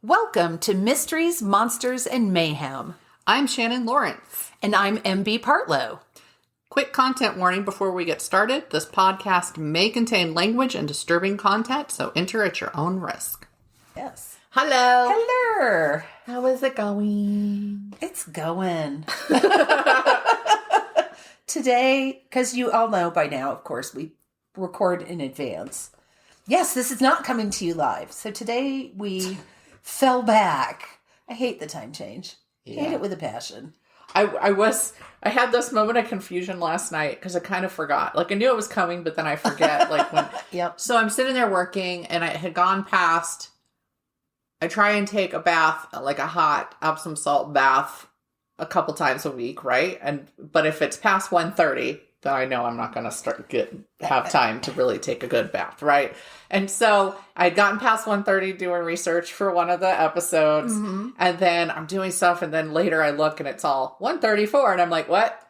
Welcome to Mysteries, Monsters, and Mayhem. I'm Shannon Lawrence. And I'm MB Partlow. Quick content warning before we get started. This podcast may contain language and disturbing content, so enter at your own risk. Yes. Hello. Hello. How is it going? It's going. Today, because you all know by now, of course, we record in advance. Yes, this is not coming to you live. So today we fell back. I hate the time change. Hate it with a passion. I had this moment of confusion last night because I kind of forgot. Like I knew it was coming, but then I forget. Like when. Yep. So I'm sitting there working, and I had gone past. I try and take a bath, like a hot Epsom salt bath, a couple times a week, right? But if it's past 1:30, then I know I'm not going to have time to really take a good bath, right? And so I'd gotten past 1:30 doing research for one of the episodes, and then I'm doing stuff, and then later I look and it's all 1:34, and I'm like, what?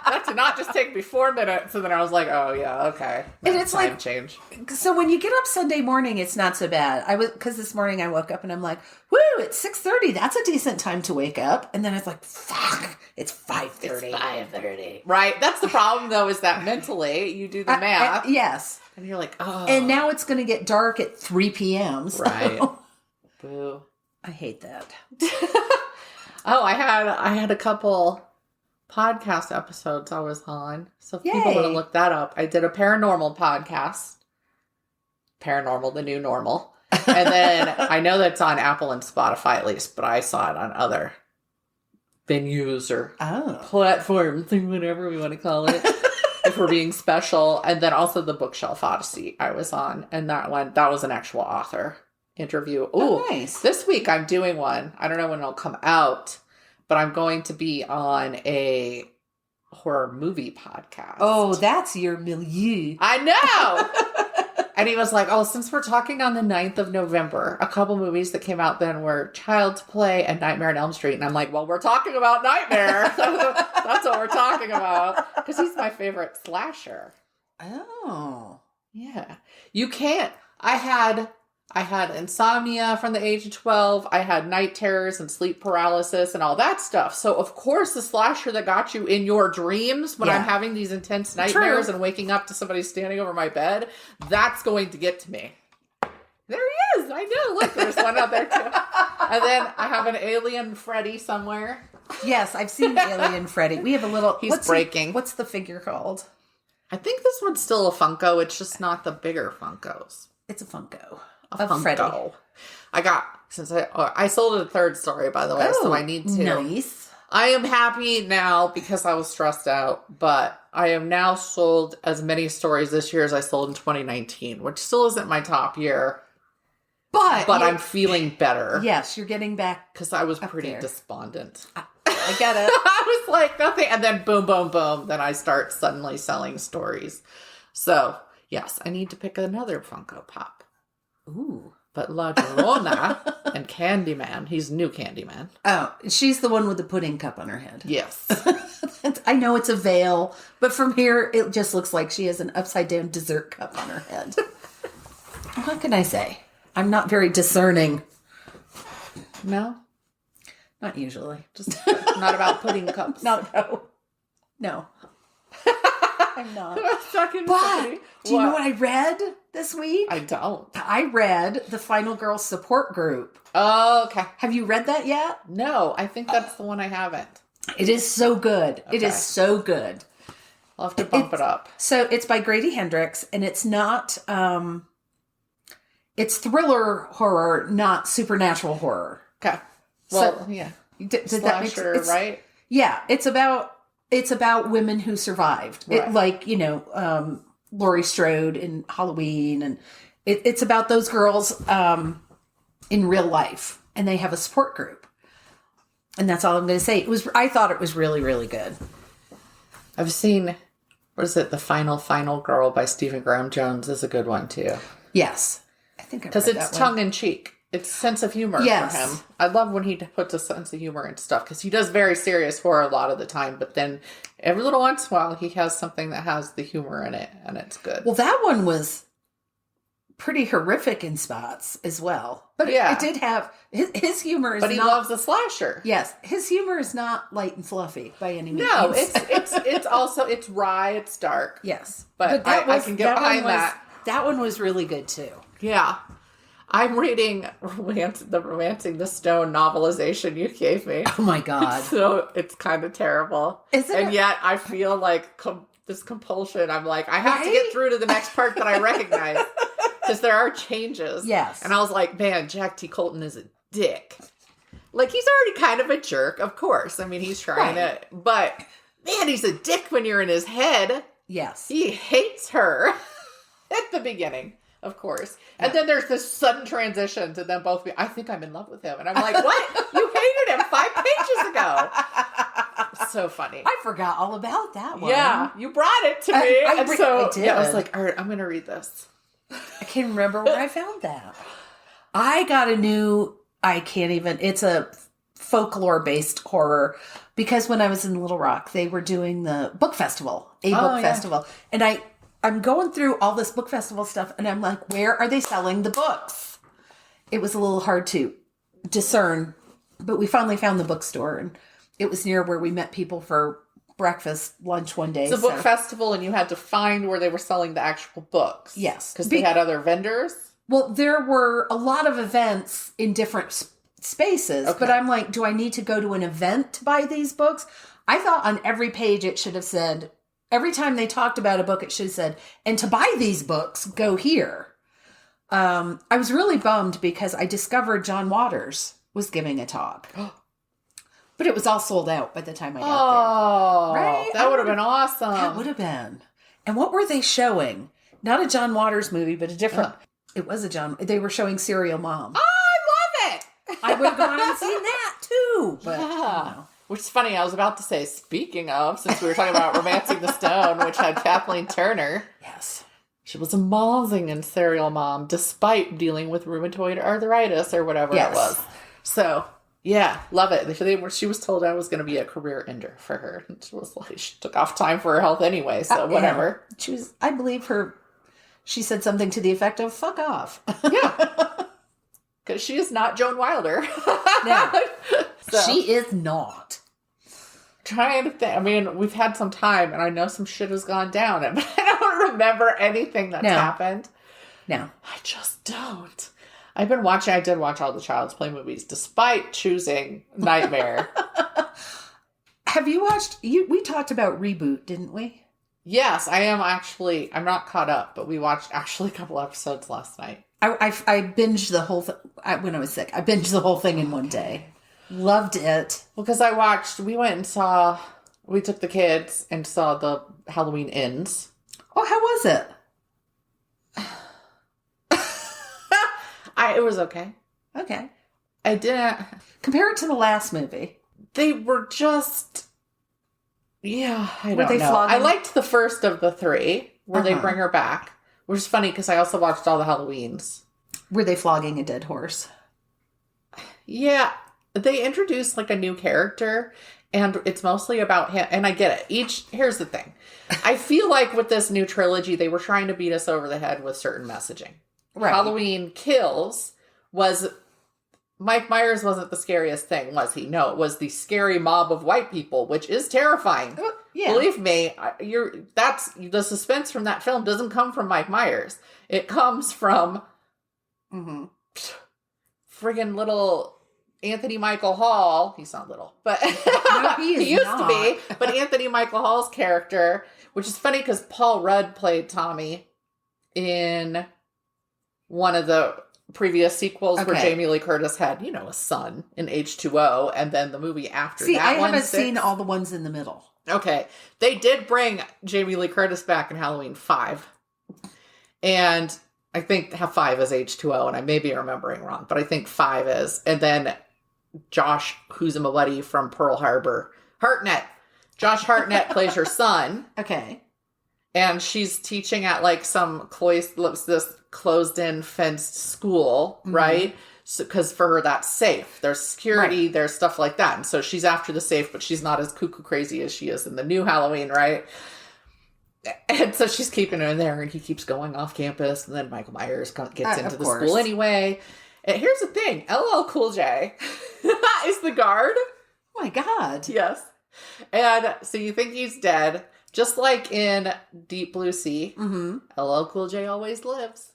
That did not just take me 4 minutes. So then I was like, oh yeah, okay. And it's time like change. So when you get up Sunday morning, it's not so bad. Because this morning I woke up and I'm like, woo, it's 6:30. That's a decent time to wake up. And then it's like, fuck, it's 5:30. It's 5:30. Right. That's the problem though, is that mentally you do the math. Yes. And you're like, oh. And now it's going to get dark at 3 p.m. So. Right. Boo. I hate that. Oh, I had a couple podcast episodes I was on. So if people want to look that up, I did a paranormal podcast. Paranormal, the new normal. And then I know that's on Apple and Spotify at least, but I saw it on other venues or platforms, whatever we want to call it, if we're being special. And then also the Bookshelf Odyssey I was on. And that was an actual author interview. Ooh, oh, nice. This week I'm doing one. I don't know when it'll come out, but I'm going to be on a horror movie podcast. Oh, that's your milieu. I know! And he was like, oh, since we're talking on the 9th of November, a couple movies that came out then were Child's Play and Nightmare on Elm Street. And I'm like, well, we're talking about Nightmare. That's what we're talking about. Because he's my favorite slasher. Oh. Yeah. You can't. I had insomnia from the age of 12. I had night terrors and sleep paralysis and all that stuff. So, of course, the slasher that got you in your dreams when I'm having these intense nightmares and waking up to somebody standing over my bed, that's going to get to me. There he is. I know. Look, there's one out there, too. And then I have an alien Freddy somewhere. Yes, I've seen Alien Freddy. We have a little... He's breaking. What's the figure called? I think this one's still a Funko. It's just not the bigger Funkos. It's a Funko. Funko. Freddy. I sold a third story, by the way, so I need to. Nice. I am happy now because I was stressed out, but I have now sold as many stories this year as I sold in 2019, which still isn't my top year. But I'm feeling better. Yes, you're getting back. Because I was pretty despondent. I get it. I was like, nothing. And then boom, boom, boom. Then I start suddenly selling stories. So, yes, I need to pick another Funko Pop. Ooh. But La Llorona and Candyman, he's new Candyman. Oh, she's the one with the pudding cup on her head. Yes. I know it's a veil, but from here, it just looks like she has an upside-down dessert cup on her head. What can I say? I'm not very discerning. No? Not usually. Just not about pudding cups. No. I'm not. But do you know what I read this week? I don't. I read The Final Girl Support Group. Oh, okay. Have you read that yet? No, I think that's the one I haven't. It is so good. Okay. It is so good. I'll have to bump it up. So it's by Grady Hendrix, and it's not, it's thriller horror, not supernatural horror. Okay. Well, yeah. Did that make sense? Right? Yeah, it's about women who survived. Right. Laurie Strode in Halloween, and it's about those girls in real life, and they have a support group. And that's all I'm going to say. I thought it was really, really good. I've seen, what is it? The Final Girl by Stephen Graham Jones is a good one too. Yes. I think because it's tongue in cheek. It's sense of humor for him. I love when he puts a sense of humor into stuff because he does very serious horror a lot of the time. But then every little once in a while, he has something that has the humor in it, and it's good. Well, that one was pretty horrific in spots as well. But Yeah. it did have his humor is But he not, loves a slasher. Yes, his humor is not light and fluffy by any means. No, it's also it's wry, it's dark. Yes, But I can get behind that. That one was really good too. Yeah. I'm reading the Romancing the Stone novelization you gave me. Oh my God. So it's kind of terrible. And yet I feel like this compulsion. I'm like, I have to get through to the next part that I recognize. Because there are changes. Yes. And I was like, man, Jack T. Colton is a dick. Like, he's already kind of a jerk, of course. I mean, he's trying to... But, man, he's a dick when you're in his head. Yes. He hates her at the beginning, of course. And then there's this sudden transition to them both I think I'm in love with him. And I'm like, what? You hated him 5 pages ago. So funny. I forgot all about that one. Yeah. You brought it to me. I did. Yeah, I was like, all right, I'm going to read this. I can't remember where I found that. I got it's a folklore-based horror, because when I was in Little Rock, they were doing the book festival, festival. And I'm going through all this book festival stuff, and I'm like, where are they selling the books? It was a little hard to discern, but we finally found the bookstore, and it was near where we met people for breakfast, lunch one day. It's a book festival, and you had to find where they were selling the actual books. Yes. Because they had other vendors? Well, there were a lot of events in different spaces, but I'm like, do I need to go to an event to buy these books? I thought on every page it should have said, every time they talked about a book, it should have said, and to buy these books, go here. I was really bummed because I discovered John Waters was giving a talk. But it was all sold out by the time I got there. Right? That would have been awesome. That would have been. And what were they showing? Not a John Waters movie, but a different... It was they were showing Serial Mom. Oh, I love it! I would have gone and seen that too. But, yeah. Which is funny, I was about to say, speaking of, since we were talking about Romancing the Stone, which had Kathleen Turner. Yes. She was amazing in Serial Mom, despite dealing with rheumatoid arthritis or whatever it was. So... yeah, love it. She was told I was going to be a career ender for her. And she was like, she took off time for her health anyway, so whatever. Yeah. I believe her, she said something to the effect of, fuck off. Yeah. Because she is not Joan Wilder. No. She is not. Trying to think. I mean, we've had some time, and I know some shit has gone down, but I don't remember anything that's happened. No. I just don't. I did watch all the Child's Play movies, despite choosing Nightmare. Have you watched, we talked about Reboot, didn't we? Yes, I'm not caught up, but we watched actually a couple episodes last night. I binged the whole thing, when I was sick. I binged the whole thing in one day. Loved it. Well, because we took the kids and saw the Halloween Ends. Oh, how was it? It was okay. Okay. I didn't... Compare it to the last movie. They were just... yeah, I don't know. Flogging? I liked the first of the 3, where they bring her back. Which is funny, because I also watched all the Halloweens. Were they flogging a dead horse? Yeah. They introduced, like, a new character, and it's mostly about him. And I get it. Here's the thing. I feel like with this new trilogy, they were trying to beat us over the head with certain messaging. Right. Halloween Kills was... Mike Myers wasn't the scariest thing, was he? No, it was the scary mob of white people, which is terrifying. Yeah. Believe me, the suspense from that film doesn't come from Mike Myers. It comes from friggin' little Anthony Michael Hall. He's not little, but no, he used to be. But Anthony Michael Hall's character, which is funny because Paul Rudd played Tommy in one of the previous sequels where Jamie Lee Curtis had, a son in H2O, and then the movie after that. I haven't seen all the ones in the middle. Okay. They did bring Jamie Lee Curtis back in Halloween 5. And I think 5 is H2O, and I may be remembering wrong, but I think 5 is. And then Josh, who's my buddy from Pearl Harbor, Josh Hartnett plays her son. Okay. And she's teaching at like some this closed-in fenced school, right? Because for her, that's safe. There's security, there's stuff like that. And so she's after the safe, but she's not as cuckoo crazy as she is in the new Halloween, right? And so she's keeping him in there, and he keeps going off campus, and then Michael Myers gets into the school anyway. And here's the thing. LL Cool J is the guard. Oh my God. Yes. And so you think he's dead. Just like in Deep Blue Sea, LL Cool J always lives.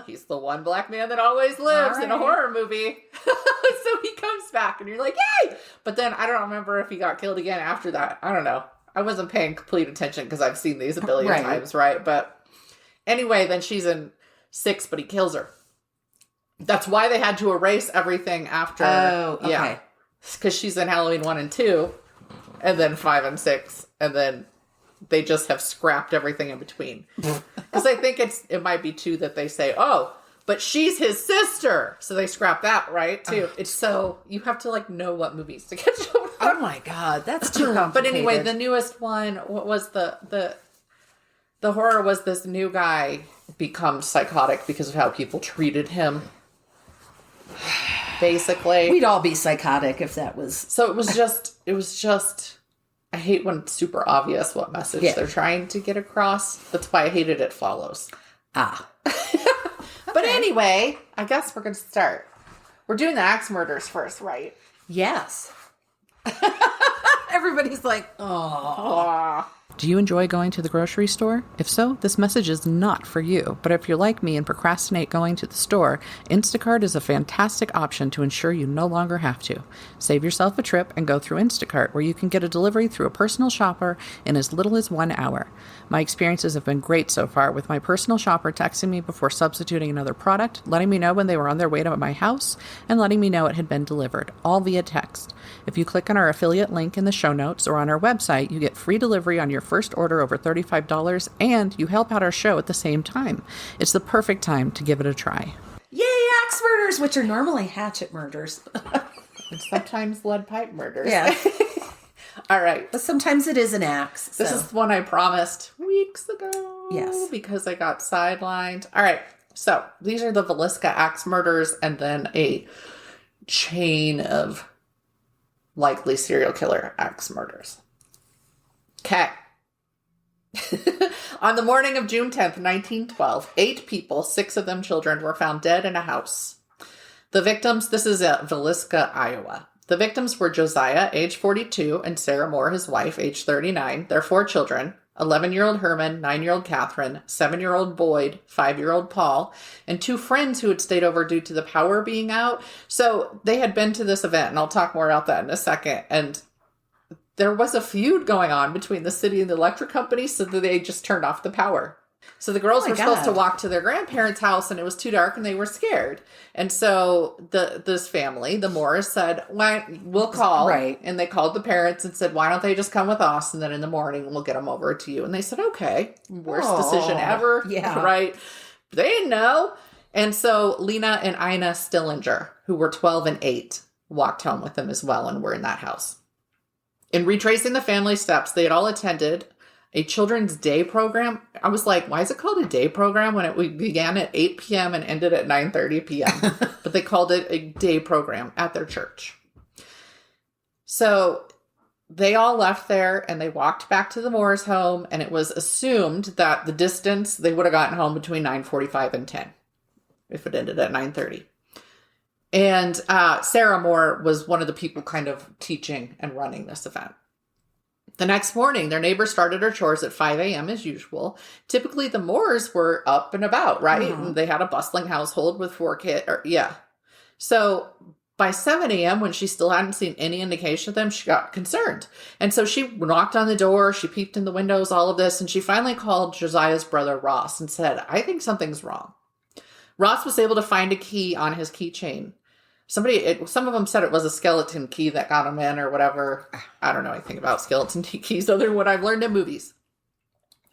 He's the one black man that always lives in a horror movie. So he comes back, and you're like, yay! But then I don't remember if he got killed again after that. I don't know. I wasn't paying complete attention because I've seen these a billion times, right? But anyway, then she's in 6, but he kills her. That's why they had to erase everything after. Oh, okay. Yeah. Because she's in Halloween 1 and 2, and then 5 and 6, and then they just have scrapped everything in between. Because I think it might be 2 that they say, oh, but she's his sister. So they scrap that, right, too. It's so, you have to, like, know what movies to get over. Oh, my God. That's too complicated. But anyway, the newest one, what was the horror was this new guy becomes psychotic because of how people treated him. Basically. We'd all be psychotic if that was... So it was just, I hate when it's super obvious what message they're trying to get across. That's why I hated It Follows. Ah. But anyway, I guess we're going to start. We're doing the Axe Murders first, right? Yes. Everybody's like, oh. Do you enjoy going to the grocery store? If so, this message is not for you. But if you're like me and procrastinate going to the store, Instacart is a fantastic option to ensure you no longer have to. Save yourself a trip and go through Instacart, where you can get a delivery through a personal shopper in as little as 1 hour. My experiences have been great so far, with my personal shopper texting me before substituting another product, letting me know when they were on their way to my house, and letting me know it had been delivered, all via text. If you click on our affiliate link in the show notes or on our website, you get free delivery on your first order over $35, and you help out our show at the same time. It's the perfect time to give it a try. Yay, Axe Murders, which are normally hatchet murders. And sometimes lead pipe murders. Yeah. All right. But sometimes it is an axe. This is the one I promised weeks ago. Yes. Because I got sidelined. All right. So these are the Villisca Axe Murders, and then a chain of likely serial killer axe murders. Okay. On the morning of June 10th, 1912, 8 people, 6 of them children, were found dead in a house. The victims, this is at Villisca, Iowa. The victims were Josiah, age 42, and Sarah Moore, his wife, age 39. Their 4 children, 11-year-old Herman, 9-year-old Catherine, 7-year-old Boyd, 5-year-old Paul, and 2 friends who had stayed over due to the power being out. So they had been to this event, and I'll talk more about that in a second, and there was a feud going on between the city and the electric company, so that they just turned off the power. So the girls were supposed to walk to their grandparents' house, and it was too dark, and they were scared. And so this family, the Moores, said, we'll call. Right. And they called the parents and said, why don't they just come with us? And then in the morning, we'll get them over to you. And they said, okay. Worst decision ever. Yeah. Right. They didn't know. And so Lena and Ina Stillinger, who were 12 and 8, walked home with them as well and were in that house. In retracing the family steps, they had all attended a children's day program. I was like, why is it called a day program when it began at 8 p.m. and ended at 9:30 p.m.? But they called it a day program at their church. So they all left there and they walked back to the Moores' home, and it was assumed that the distance, they would have gotten home between 9:45 and 10 if it ended at 9:30. And Sarah Moore was one of the people kind of teaching and running this event. The next morning, their neighbor started her chores at 5 a.m. as usual. Typically, the Moores were up and about, right? Mm-hmm. And they had a bustling household with 4 kids. So by 7 a.m., when she still hadn't seen any indication of them, she got concerned. And so she knocked on the door, she peeped in the windows, all of this, and she finally called Josiah's brother, Ross, and said, I think something's wrong. Ross was able to find a key on his keychain. Some of them said it was a skeleton key that got him in or whatever. I don't know anything about skeleton keys other than what I've learned in movies.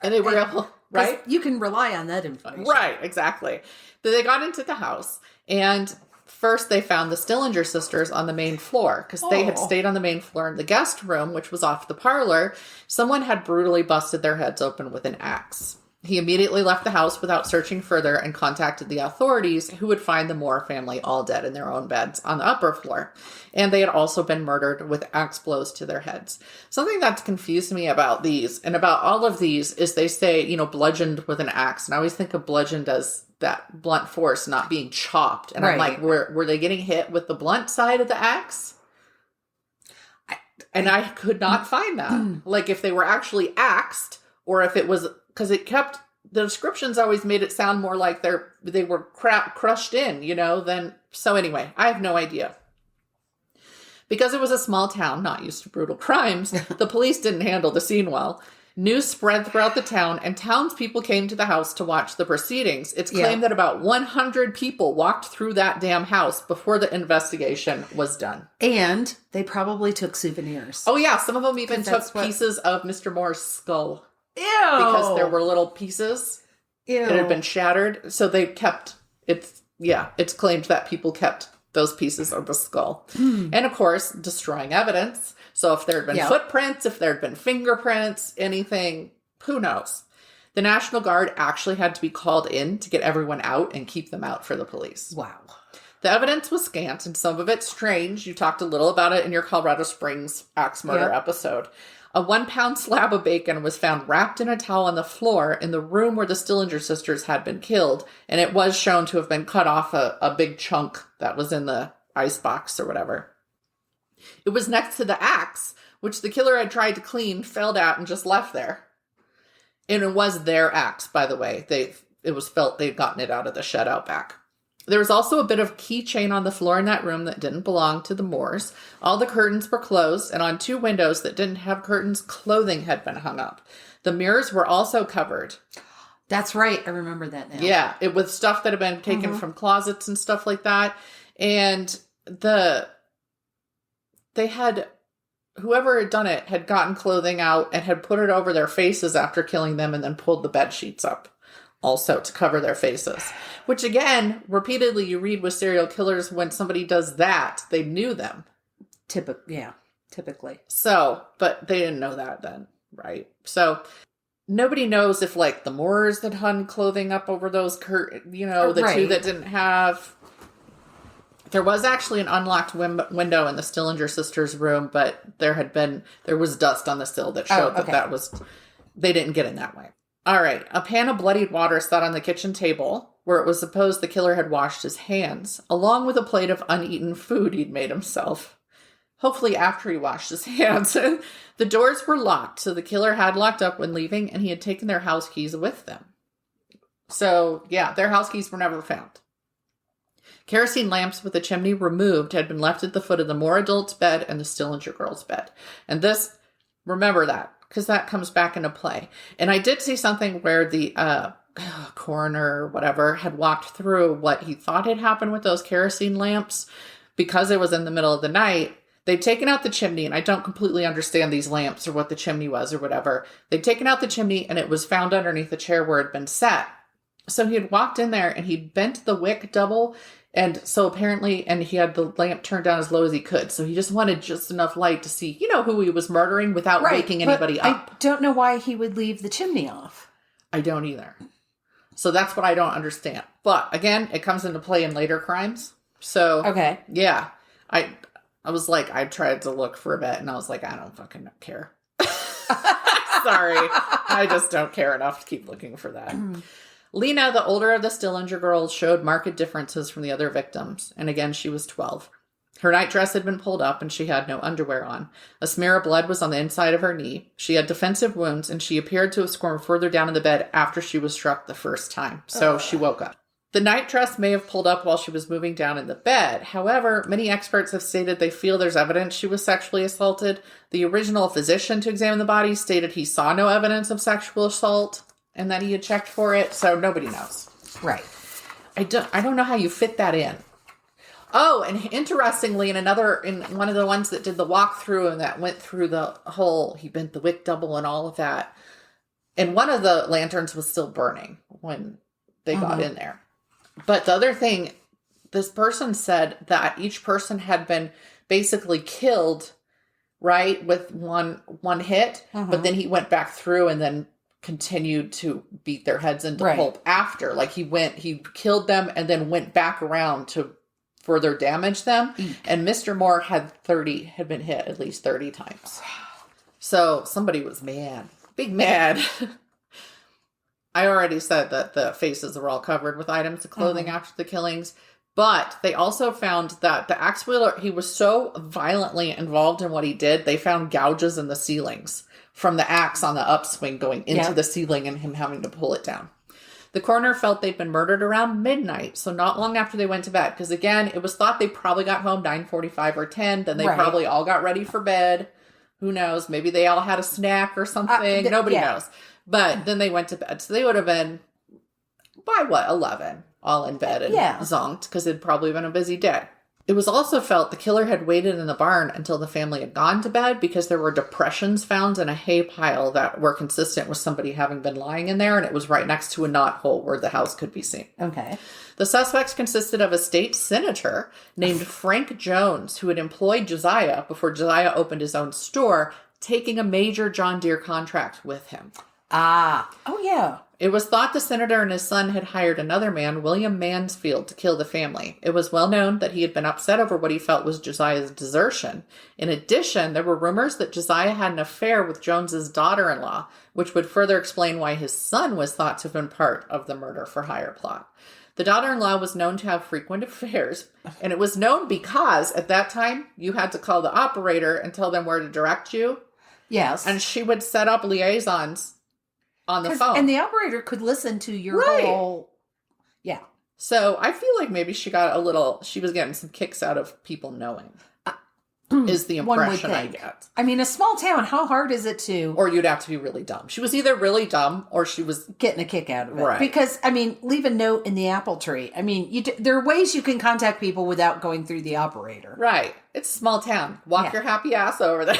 And they were able, right? You can rely on that information. Right, exactly. But they got into the house, and first they found the Stillinger sisters on the main floor because they had stayed on the main floor in the guest room, which was off the parlor. Someone had brutally busted their heads open with an axe. He immediately left the house without searching further and contacted the authorities, who would find the Moore family all dead in their own beds on the upper floor. And they had also been murdered with axe blows to their heads. Something that's confused me about these and about all of these is they say, bludgeoned with an axe. And I always think of bludgeoned as that blunt force, not being chopped. And I'm like, were they getting hit with the blunt side of the axe? And I could not find that. Like if they were actually axed or if it was... Because the descriptions always made it sound more like they were crushed in, than... So anyway, I have no idea. Because it was a small town, not used to brutal crimes, the police didn't handle the scene well. News spread throughout the town, and townspeople came to the house to watch the proceedings. It's claimed that about 100 people walked through that damn house before the investigation was done. And they probably took souvenirs. Oh yeah, some of them even took pieces of Mr. Moore's skull. Ew. Because there were little pieces that had been shattered. So they kept, it's claimed that people kept those pieces of the skull. And of course, destroying evidence. So if there had been footprints, if there had been fingerprints, anything, who knows? The National Guard actually had to be called in to get everyone out and keep them out for the police. Wow. The evidence was scant and some of it strange. You talked a little about it in your Colorado Springs axe murder episode. A 1-pound slab of bacon was found wrapped in a towel on the floor in the room where the Stillinger sisters had been killed, and it was shown to have been cut off a big chunk that was in the icebox or whatever. It was next to the axe, which the killer had tried to clean, failed at, and just left there. And it was their axe, by the way. It was felt they'd gotten it out of the shed out back. There was also a bit of keychain on the floor in that room that didn't belong to the Moores. All the curtains were closed, and on 2 windows that didn't have curtains, clothing had been hung up. The mirrors were also covered. That's right. I remember that now. Yeah, it was stuff that had been taken from closets and stuff like that. And whoever had done it had gotten clothing out and had put it over their faces after killing them and then pulled the bed sheets up. Also to cover their faces. Which again, repeatedly you read with serial killers, when somebody does that, they knew them. Typically. So, but they didn't know that then, right? So, nobody knows if like the Moores had hung clothing up over those the two that didn't have. There was actually an unlocked window in the Stillinger sisters' room, but there was dust on the sill that showed they didn't get in that way. All right. A pan of bloodied water sat on the kitchen table where it was supposed the killer had washed his hands, along with a plate of uneaten food he'd made himself. Hopefully after he washed his hands. The doors were locked, so the killer had locked up when leaving, and he had taken their house keys with them. So, yeah, their house keys were never found. Kerosene lamps with the chimney removed had been left at the foot of the Moore adult's bed and the Stillinger girl's bed. And this, remember that, because that comes back into play. And I did see something where the coroner or whatever had walked through what he thought had happened with those kerosene lamps. Because it was in the middle of the night, they'd taken out the chimney, and I don't completely understand these lamps or what the chimney was or whatever. They'd taken out the chimney, and it was found underneath the chair where it had been set. So he had walked in there, and he'd bent the wick double. And so apparently, and he had the lamp turned down as low as he could. So he just wanted just enough light to see, who he was murdering without waking anybody up. I don't know why he would leave the chimney off. I don't either. So that's what I don't understand. But again, it comes into play in later crimes. So, okay. Yeah. I was like, I tried to look for a bit and I was like, I don't fucking care. Sorry. I just don't care enough to keep looking for that. Lena, the older of the Stillinger girls, showed marked differences from the other victims, and again, she was 12. Her night dress had been pulled up, and she had no underwear on. A smear of blood was on the inside of her knee. She had defensive wounds, and she appeared to have squirmed further down in the bed after she was struck the first time, so she woke up. The night dress may have pulled up while she was moving down in the bed. However, many experts have stated they feel there's evidence she was sexually assaulted. The original physician to examine the body stated he saw no evidence of sexual assault, and that he had checked for it, so nobody knows. Right. I don't know how you fit that in. Oh, and interestingly, in one of the ones that did the walkthrough and that went through the whole, he bent the wick double and all of that, and one of the lanterns was still burning when they got in there. But the other thing, this person said that each person had been basically killed, right, with one hit, but then he went back through and then continued to beat their heads into Right. pulp after. Like he killed them and then went back around to further damage them. And Mr. Moore had been hit at least 30 times. So somebody was mad. Big mad. I already said that the faces were all covered with items of clothing after the killings. But they also found that the axe wielder, he was so violently involved in what he did, they found gouges in the ceilings from the axe on the upswing going into the ceiling and him having to pull it down. The coroner felt they'd been murdered around midnight, so not long after they went to bed. Because again, it was thought they probably got home 9:45 or 10. Then they probably all got ready for bed. Who knows? Maybe they all had a snack or something. Nobody knows. But then they went to bed. So they would have been, by 11? All in bed and zonked, because it'd probably been a busy day. It was also felt the killer had waited in the barn until the family had gone to bed, because there were depressions found in a hay pile that were consistent with somebody having been lying in there, and it was right next to a knot hole where the house could be seen. Okay. The suspects consisted of a state senator named Frank Jones, who had employed Josiah before Josiah opened his own store, taking a major John Deere contract with him. Oh, yeah. It was thought the senator and his son had hired another man, William Mansfield, to kill the family. It was well known that he had been upset over what he felt was Josiah's desertion. In addition, there were rumors that Josiah had an affair with Jones's daughter-in-law, which would further explain why his son was thought to have been part of the murder-for-hire plot. The daughter-in-law was known to have frequent affairs, and it was known because, at that time, you had to call the operator and tell them where to direct you. Yes. And she would set up liaisons on the phone. And the operator could listen to your whole... Yeah. So I feel like maybe she was getting some kicks out of people knowing. Is the impression I get. I mean, a small town, how hard is it to... Or you'd have to be really dumb. She was either really dumb or she was... getting a kick out of it. Right. Because, I mean, leave a note in the apple tree. I mean, there are ways you can contact people without going through the operator. Right. It's a small town. Walk your happy ass over there.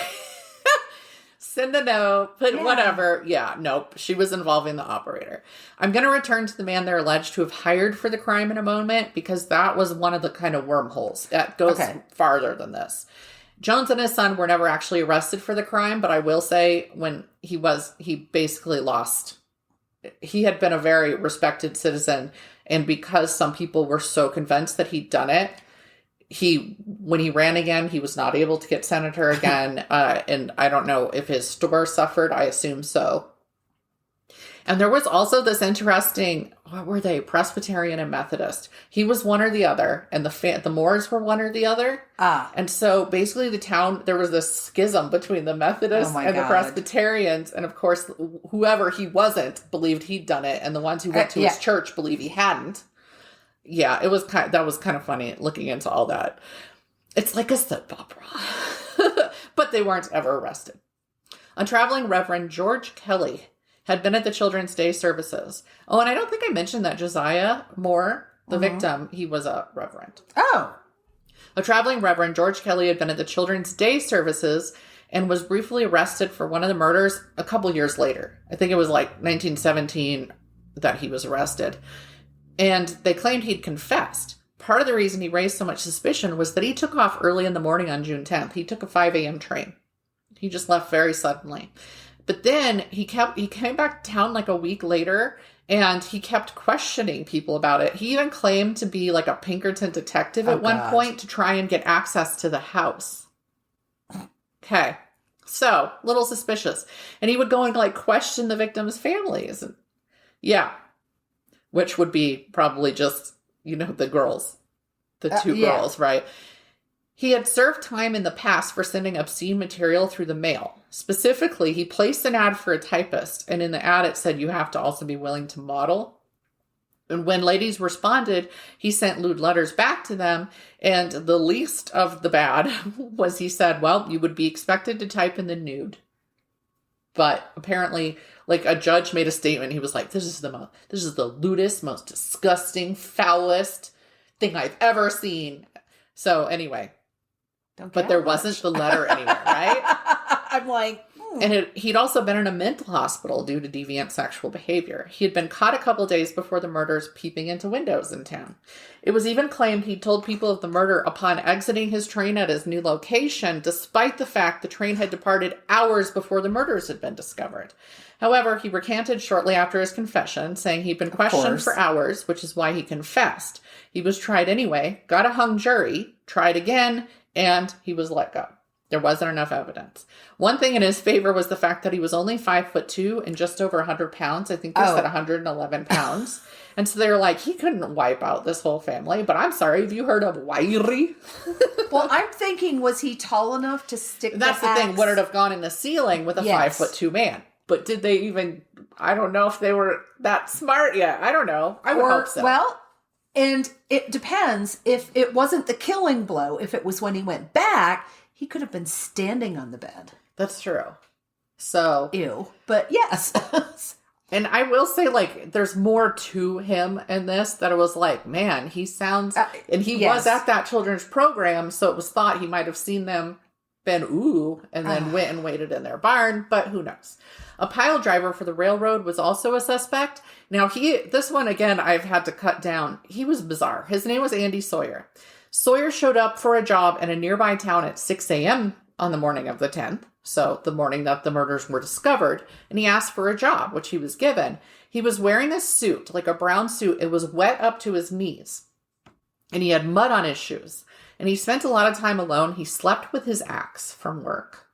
Send a note, put whatever. Yeah, nope. She was involving the operator. I'm going to return to the man they're alleged to have hired for the crime in a moment, because that was one of the kind of wormholes that goes farther than this. Jones and his son were never actually arrested for the crime, but I will say when he basically lost. He had been a very respected citizen, and because some people were so convinced that he'd done it, when he ran again, he was not able to get senator again. And I don't know if his store suffered. I assume so. And there was also this interesting, what were they? Presbyterian and Methodist. He was one or the other, and the Moores were one or the other. And so basically the town, there was this schism between the Methodists and the Presbyterians. And of course, whoever he wasn't believed he'd done it. And the ones who went to his church believe he hadn't. Yeah, that was kind of funny looking into all that. It's like a soap opera. But they weren't ever arrested. A traveling Reverend George Kelly had been at the Children's Day services. Oh, and I don't think I mentioned that Josiah Moore, the victim, he was a reverend. Oh. A traveling Reverend George Kelly had been at the Children's Day services and was briefly arrested for one of the murders a couple years later. I think it was like 1917 that he was arrested. And they claimed he'd confessed. Part of the reason he raised so much suspicion was that he took off early in the morning on June 10th. He took a 5 a.m. train. He just left very suddenly. But then he came back to town like a week later, and he kept questioning people about it. He even claimed to be like a Pinkerton detective at one point to try and get access to the house. Okay. So, little suspicious. And he would go and like question the victims' families. Yeah. Which would be probably just, the girls. The two girls, right? He had served time in the past for sending obscene material through the mail. Specifically, he placed an ad for a typist, and in the ad it said you have to also be willing to model. And when ladies responded, he sent lewd letters back to them, and the least of the bad was he said, well, you would be expected to type in the nude. But apparently, like, a judge made a statement. He was like, this is the lewdest, most disgusting, foulest thing I've ever seen. So anyway, but there wasn't the letter anywhere, right? I'm like, And he'd also been in a mental hospital due to deviant sexual behavior. He had been caught a couple days before the murders peeping into windows in town. It was even claimed he'd told people of the murder upon exiting his train at his new location, despite the fact the train had departed hours before the murders had been discovered. However, he recanted shortly after his confession, saying he'd been questioned for hours, which is why he confessed. He was tried anyway, got a hung jury, tried again, and he was let go. There wasn't enough evidence. One thing in his favor was the fact that he was only 5'2" and just over 100 pounds. I think they said 111 pounds. And so they were like, he couldn't wipe out this whole family. But I'm sorry, have you heard of wiry? Well, I'm thinking, was he tall enough to stick That's the thing. Would it have gone in the ceiling with a 5'2" man? But did they even, I don't know if they were that smart yet. I don't know. I would hope so. Well, and it depends. If it wasn't the killing blow, if it was when he went back, he could have been standing on the bed. That's true. So. Ew. But yes. And I will say, like, there's more to him in this that it was like, man, he sounds... and he was at that children's program, so it was thought he might have seen them, been, ooh, and then went and waited in their barn, but who knows. A pile driver for the railroad was also a suspect. Now, this one, again, I've had to cut down. He was bizarre. His name was Andy Sawyer. Sawyer showed up for a job in a nearby town at 6 a.m. on the morning of the 10th, so the morning that the murders were discovered, and he asked for a job, which he was given. He was wearing a suit, like a brown suit. It was wet up to his knees, and he had mud on his shoes, and he spent a lot of time alone. He slept with his axe from work.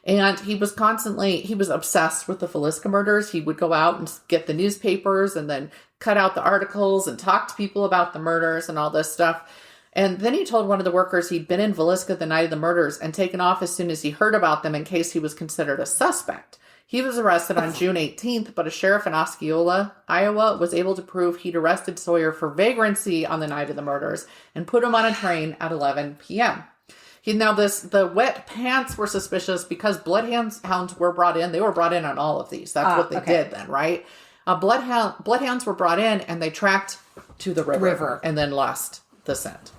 And he was obsessed with the Villisca murders. He would go out and get the newspapers and then cut out the articles and talk to people about the murders and all this stuff. And then he told one of the workers he'd been in Villisca the night of the murders and taken off as soon as he heard about them in case he was considered a suspect. He was arrested on June 18th, but a sheriff in Osceola, Iowa, was able to prove he'd arrested Sawyer for vagrancy on the night of the murders and put him on a train at 11 p.m. The wet pants were suspicious because bloodhounds were brought in. They were brought in on all of these. That's what they did then, right? Bloodhounds were brought in and they tracked to the river and then lost the scent.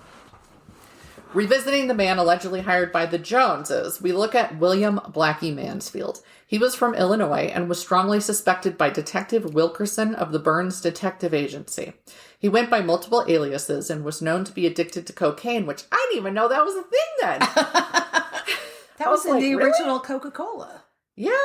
Revisiting the man allegedly hired by the Joneses, we look at William Blackie Mansfield. He was from Illinois and was strongly suspected by Detective Wilkerson of the Burns Detective Agency. He went by multiple aliases and was known to be addicted to cocaine, which I didn't even know that was a thing then. That was in the original Coca-Cola. Yeah.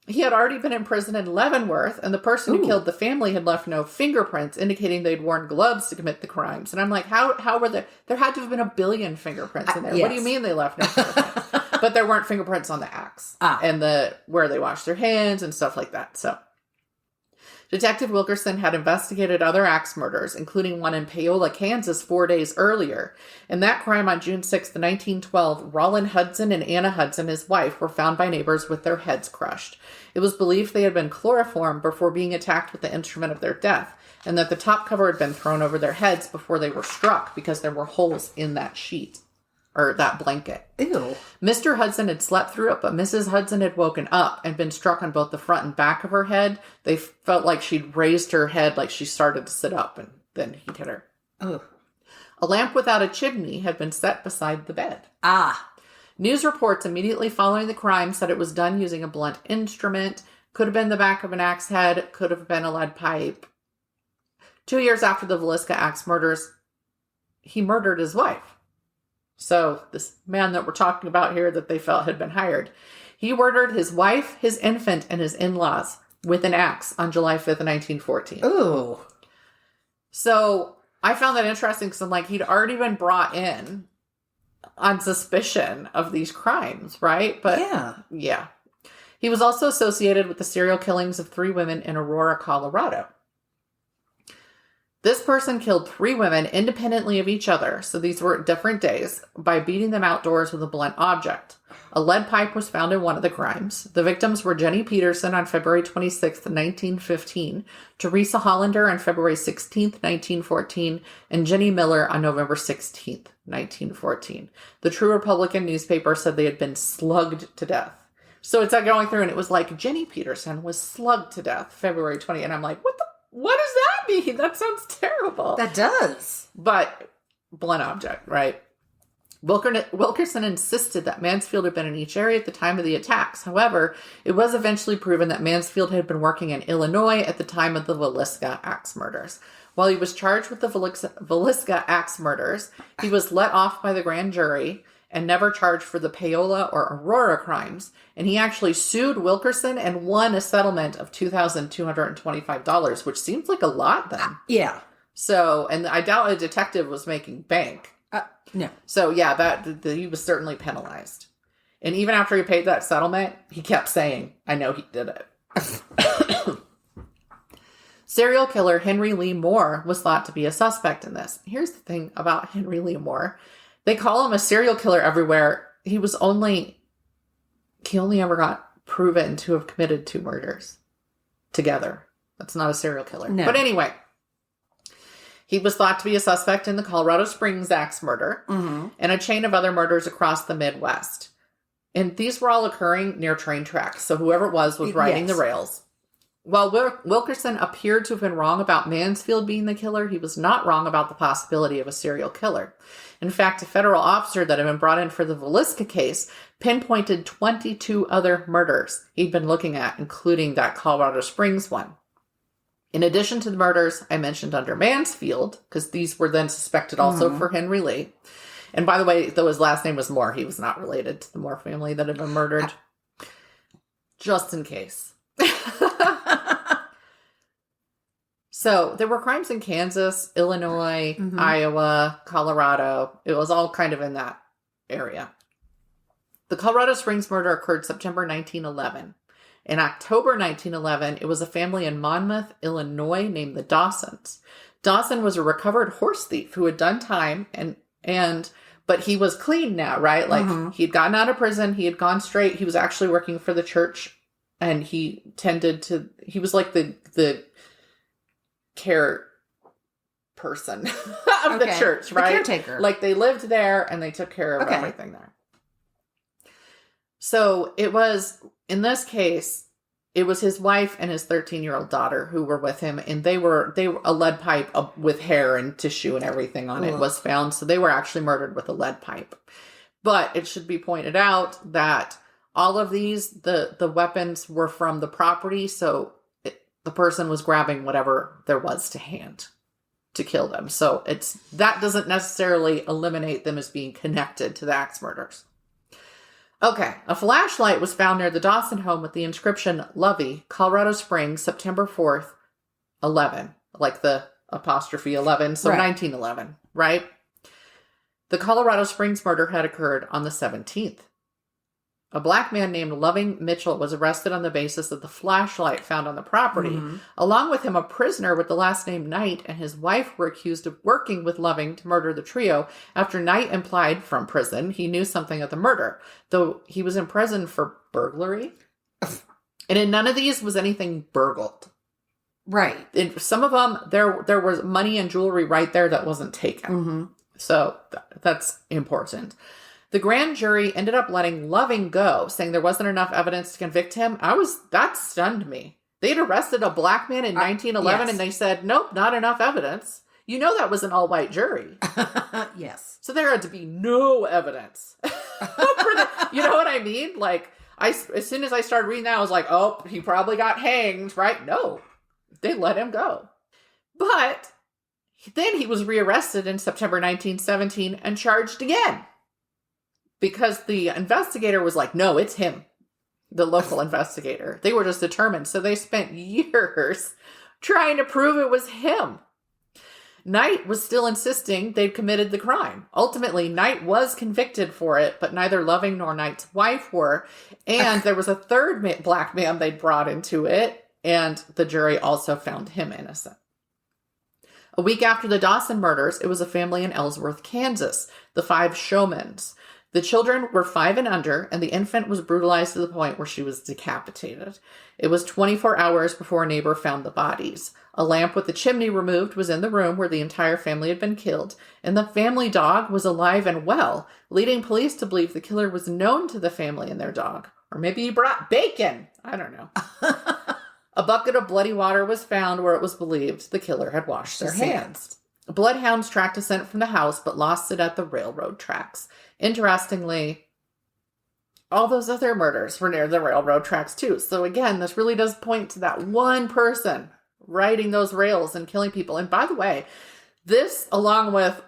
He had already been in prison in Leavenworth, and the person who killed the family had left no fingerprints, indicating they'd worn gloves to commit the crimes. And I'm like, how were there? There had to have been 1 billion fingerprints in there. Yes. What do you mean they left no fingerprints? But there weren't fingerprints on the axe and where they washed their hands and stuff like that. So Detective Wilkerson had investigated other axe murders, including one in Paola, Kansas 4 days earlier. In that crime on June 6, 1912, Rollin Hudson and Anna Hudson, his wife, were found by neighbors with their heads crushed. It was believed they had been chloroformed before being attacked with the instrument of their death, and that the top cover had been thrown over their heads before they were struck because there were holes in that sheet. Or that blanket. Ew. Mr. Hudson had slept through it, but Mrs. Hudson had woken up and been struck on both the front and back of her head. They felt like she'd raised her head like she started to sit up, and then he'd hit her. Oh. A lamp without a chimney had been set beside the bed. News reports immediately following the crime said it was done using a blunt instrument. Could have been the back of an axe head. Could have been a lead pipe. 2 years after the Villisca Axe murders, he murdered his wife. So this man that we're talking about here that they felt had been hired, he murdered his wife, his infant, and his in-laws with an axe on July 5th, 1914. Ooh. So I found that interesting because I'm like, he'd already been brought in on suspicion of these crimes, right? But yeah. He was also associated with the serial killings of 3 women in Aurora, Colorado. This person killed 3 women independently of each other, so these were different days, by beating them outdoors with a blunt object. A lead pipe was found in one of the crimes. The victims were Jenny Peterson on February 26, 1915, Teresa Hollander on February 16, 1914, and Jenny Miller on November 16, 1914. The True Republican newspaper said they had been slugged to death. So it's going through, and it was like, Jenny Peterson was slugged to death February 20, and I'm like, what does that mean? That sounds terrible. That does. But blunt object, right? Wilkerson insisted that Mansfield had been in each area at the time of the attacks. However, it was eventually proven that Mansfield had been working in Illinois at the time of the Villisca Axe Murders. While he was charged with the Villisca Axe Murders, he was let off by the grand jury and never charged for the Paola or Aurora crimes. And he actually sued Wilkerson and won a settlement of $2,225, which seems like a lot then. Yeah. So, and I doubt a detective was making bank. No. So, yeah, he was certainly penalized. And even after he paid that settlement, he kept saying, I know he did it. Serial killer Henry Lee Moore was thought to be a suspect in this. Here's the thing about Henry Lee Moore. They call him a serial killer everywhere. He only ever got proven to have committed 2 murders together. That's not a serial killer. No. But anyway, he was thought to be a suspect in the Colorado Springs axe murder and a chain of other murders across the Midwest. And these were all occurring near train tracks. So whoever it was riding the rails. While Wilkerson appeared to have been wrong about Mansfield being the killer, he was not wrong about the possibility of a serial killer. In fact, a federal officer that had been brought in for the Villisca case pinpointed 22 other murders he'd been looking at, including that Colorado Springs one. In addition to the murders I mentioned under Mansfield, because these were then suspected also for Henry Lee. And by the way, though his last name was Moore, he was not related to the Moore family that had been murdered. Just in case. So there were crimes in Kansas, Illinois, Iowa, Colorado. It was all kind of in that area. The Colorado Springs murder occurred September 1911. In October 1911, it was a family in Monmouth, Illinois named the Dawsons. Dawson was a recovered horse thief who had done time but he was clean now, right? Like he'd gotten out of prison, he had gone straight. He was actually working for the church and he was like the care person of the church, right? The caretaker. Like they lived there and they took care of everything there. So it was, in this case, it was his wife and his 13-year-old daughter who were with him, and they were a lead pipe with hair and tissue and everything on it was found. So they were actually murdered with a lead pipe. But it should be pointed out that all of these, the weapons were from the property, so the person was grabbing whatever there was to hand to kill them. So that doesn't necessarily eliminate them as being connected to the axe murders. Okay, a flashlight was found near the Dawson home with the inscription Lovey, Colorado Springs, September 4th, 11. Like the apostrophe 11, so 1911, right? The Colorado Springs murder had occurred on the 17th. A black man named Loving Mitchell was arrested on the basis of the flashlight found on the property. Along with him, a prisoner with the last name Knight and his wife were accused of working with Loving to murder the trio after Knight implied from prison he knew something of the murder, though he was in prison for burglary. And in none of these was anything burgled. Right. In some of them, there was money and jewelry right there that wasn't taken. So that's important. The grand jury ended up letting Loving go, saying there wasn't enough evidence to convict him. That stunned me. They'd arrested a black man in 1911 and they said, nope, not enough evidence. You know that was an all-white jury. Yes. So there had to be no evidence. You know what I mean? Like, as soon as I started reading that, I was like, oh, he probably got hanged, right? No, they let him go. But then he was rearrested in September 1917 and charged again. Because the investigator was like, no, it's him. The local investigator. They were just determined. So they spent years trying to prove it was him. Knight was still insisting they'd committed the crime. Ultimately, Knight was convicted for it, but neither Loving nor Knight's wife were. And there was a third black man they'd brought into it, and the jury also found him innocent. A week after the Dawson murders, it was a family in Ellsworth, Kansas, the 5 Showmans. The children were 5 and under, and the infant was brutalized to the point where she was decapitated. It was 24 hours before a neighbor found the bodies. A lamp with the chimney removed was in the room where the entire family had been killed, and the family dog was alive and well, leading police to believe the killer was known to the family and their dog. Or maybe he brought bacon. I don't know. A bucket of bloody water was found where it was believed the killer had washed their hands. Bloodhounds tracked a scent from the house, but lost it at the railroad tracks. Interestingly, all those other murders were near the railroad tracks too. So again, this really does point to that one person riding those rails and killing people. And by the way, this, along with,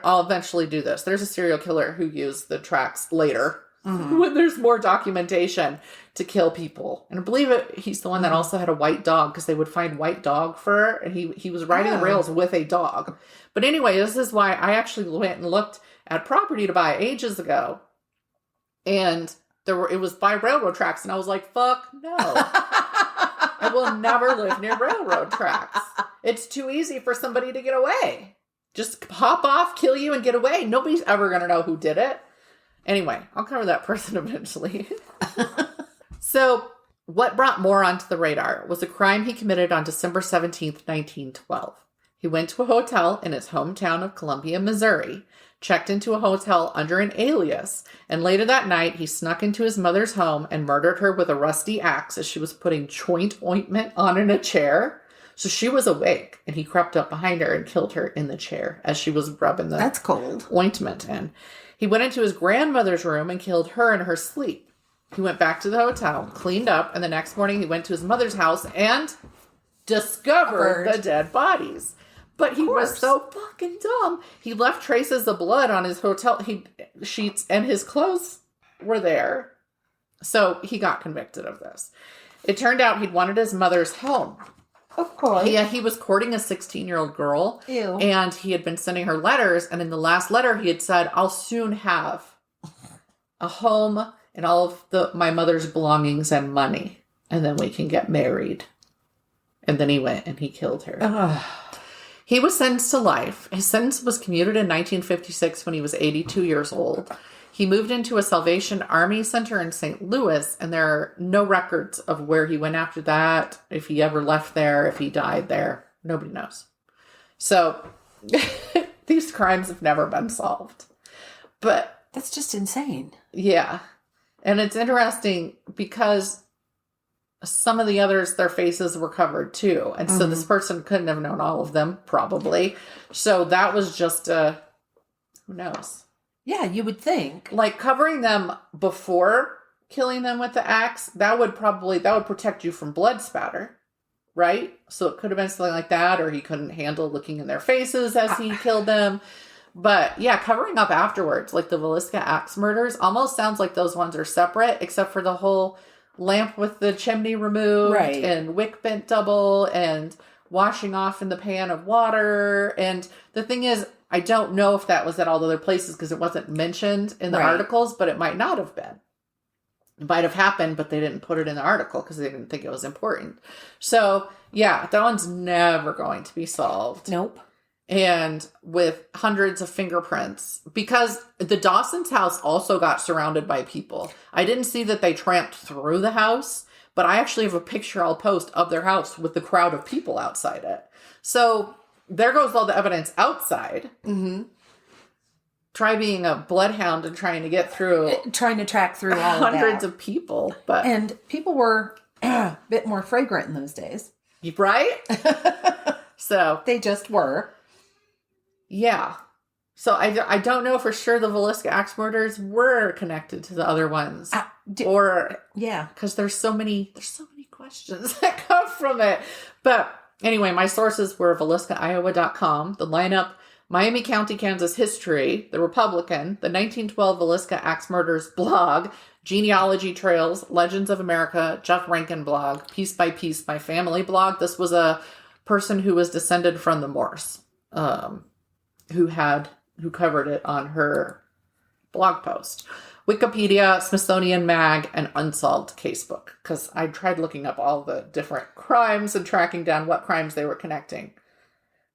I'll eventually do this. There's a serial killer who used the tracks later when there's more documentation to kill people. And I believe he's the one that also had a white dog, because they would find white dog fur, and he was riding the rails with a dog. But anyway, this is why I actually went and looked at property to buy ages ago. And it was by railroad tracks, and I was like, fuck no. I will never live near railroad tracks. It's too easy for somebody to get away. Just hop off, kill you, and get away. Nobody's ever going to know who did it. Anyway, I'll cover that person eventually. So, what brought Moore onto the radar was a crime he committed on December 17th, 1912. He went to a hotel in his hometown of Columbia, Missouri, checked into a hotel under an alias, and later that night he snuck into his mother's home and murdered her with a rusty axe as she was putting joint ointment on in a chair. So she was awake, and he crept up behind her and killed her in the chair as she was rubbing the That's cold. ointment in. He went into his grandmother's room and killed her in her sleep. He went back to the hotel, cleaned up, and the next morning he went to his mother's house and discovered the dead bodies. But he was so fucking dumb. He left traces of blood on his hotel sheets, and his clothes were there. So he got convicted of this. It turned out he'd wanted his mother's home. Of course. Yeah, he was courting a 16-year-old girl. Ew. And he had been sending her letters. And in the last letter, he had said, I'll soon have a home and all of my mother's belongings and money. And then we can get married. And then he went and he killed her. Ugh. He was sentenced to life. His sentence was commuted in 1956 when he was 82 years old. He moved into a Salvation Army center in St. Louis, and there are no records of where he went after that, if he ever left there, if he died there. Nobody knows. So, these crimes have never been solved. But that's just insane. Yeah. And it's interesting because some of the others, their faces were covered too. And so this person couldn't have known all of them, probably. So that was just who knows? Yeah, you would think. Like covering them before killing them with the axe, that would protect you from blood spatter, right? So it could have been something like that, or he couldn't handle looking in their faces as he killed them. But yeah, covering up afterwards, like the Villisca Axe Murders, almost sounds like those ones are separate, except for the whole lamp with the chimney removed, right, and wick bent double, and washing off in the pan of water. And the thing is, I don't know if that was at all the other places because it wasn't mentioned in the articles, but it might not have been. It might have happened, but they didn't put it in the article because they didn't think it was important. So yeah, that one's never going to be solved. Nope. And with hundreds of fingerprints, because the Dawson's house also got surrounded by people. I didn't see that they tramped through the house, but I actually have a picture I'll post of their house with the crowd of people outside it. So there goes all the evidence outside. Mm-hmm. Try being a bloodhound and trying to get through. Trying to track through all hundreds of people. And people were a bit more fragrant in those days. Right? So they just were. Yeah. So I don't know for sure the Villisca Axe Murders were connected to the other ones. Because there's so many questions that come from it. But anyway, my sources were VilliscaIowa.com, the lineup, Miami County, Kansas History, The Republican, the 1912 Villisca Axe Murders blog, Genealogy Trails, Legends of America, Jeff Rankin blog, Piece by Piece, my family blog. This was a person who was descended from the Morse. Who covered it on her blog post. Wikipedia, Smithsonian Mag, and Unsolved Casebook. Because I tried looking up all the different crimes and tracking down what crimes they were connecting.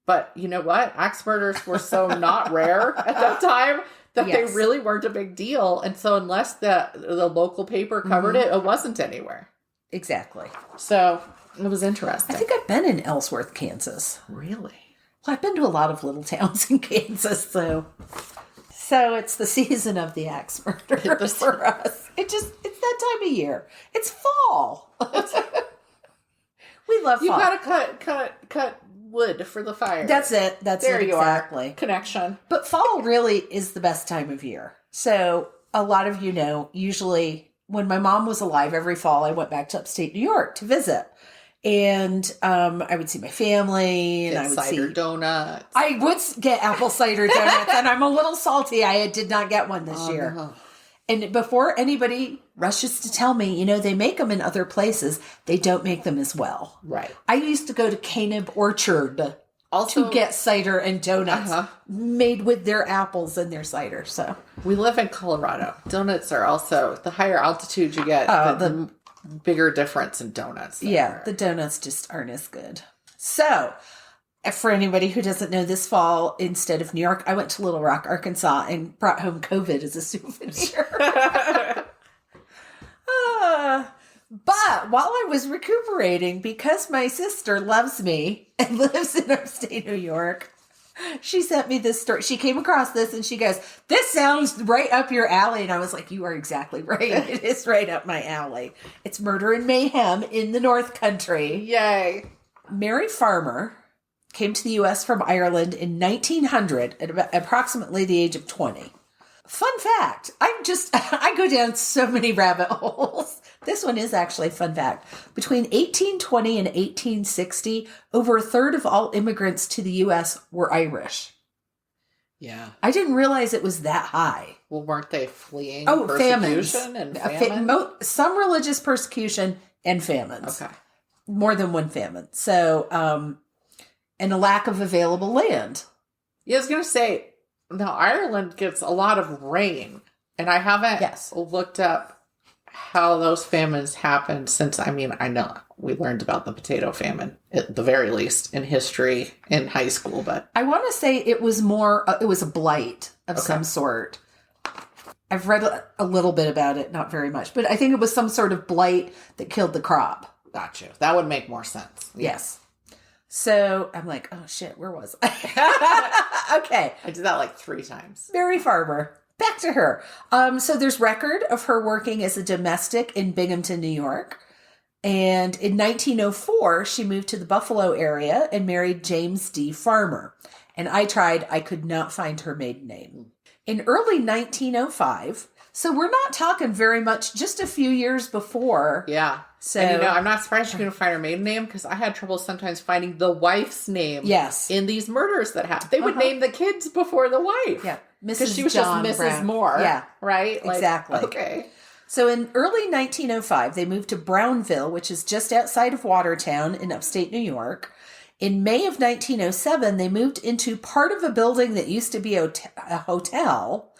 But you know what? Axe murders were so not rare at that time that they really weren't a big deal. And so unless the local paper covered it, it wasn't anywhere. Exactly. So it was interesting. I think I've been in Ellsworth, Kansas. Really? Well, I've been to a lot of little towns in Kansas, so it's the season of the axe murder for us. It's that time of year. It's fall. We love fall. You gotta cut wood for the fire. That's it. That's there it you exactly. Are. Connection. But fall really is the best time of year. So a lot of you know, usually when my mom was alive, every fall I went back to upstate New York to visit. And I would see my family, and get I would cider see donuts. I would get apple cider donuts, and I'm a little salty. I did not get one this year. No. And before anybody rushes to tell me, you know, they make them in other places, they don't make them as well. Right. I used to go to Canib Orchard also to get cider and donuts made with their apples and their cider. So we live in Colorado. Donuts are also, the higher altitude you get, the bigger difference in donuts. Yeah, the donuts just aren't as good. So, for anybody who doesn't know, this fall, instead of New York, I went to Little Rock, Arkansas, and brought home COVID as a souvenir. But while I was recuperating, because my sister loves me and lives in upstate New York, she sent me this story. She came across this and she goes, "This sounds right up your alley." And I was like, "You are exactly right. It is right up my alley." It's murder and mayhem in the North Country. Yay. Mary Farmer came to the U.S. from Ireland in 1900 at about approximately the age of 20. Fun fact, I go down so many rabbit holes. This one is actually a fun fact. Between 1820 and 1860, over a third of all immigrants to the U.S. were Irish. Yeah. I didn't realize it was that high. Well, weren't they fleeing famines. persecution and famine? Some religious persecution and famines. Okay. More than one famine. So, and a lack of available land. Yeah, I was going to say, now Ireland gets a lot of rain, and I haven't looked up how those famines happened since, I know we learned about the potato famine, at the very least, in history in high school, but... I want to say it was it was a blight of some sort. I've read a little bit about it, not very much, but I think it was some sort of blight that killed the crop. Gotcha. That would make more sense. Yes. So I'm like, oh shit, where was I? Okay. I did that like 3 times. Mary Farmer. Back to her. So there's record of her working as a domestic in Binghamton, New York. And in 1904, she moved to the Buffalo area and married James D. Farmer. And I could not find her maiden name. In early 1905, so we're not talking very much, just a few years before. Yeah. So, and I'm not surprised you couldn't find her maiden name, because I had trouble sometimes finding the wife's name. Yes. In these murders that happened. They would name the kids before the wife. Yeah. Because she was John just Mrs. Brown. Moore. Yeah. Right? Exactly. Okay. So in early 1905, they moved to Brownville, which is just outside of Watertown in upstate New York. In May of 1907, they moved into part of a building that used to be a hotel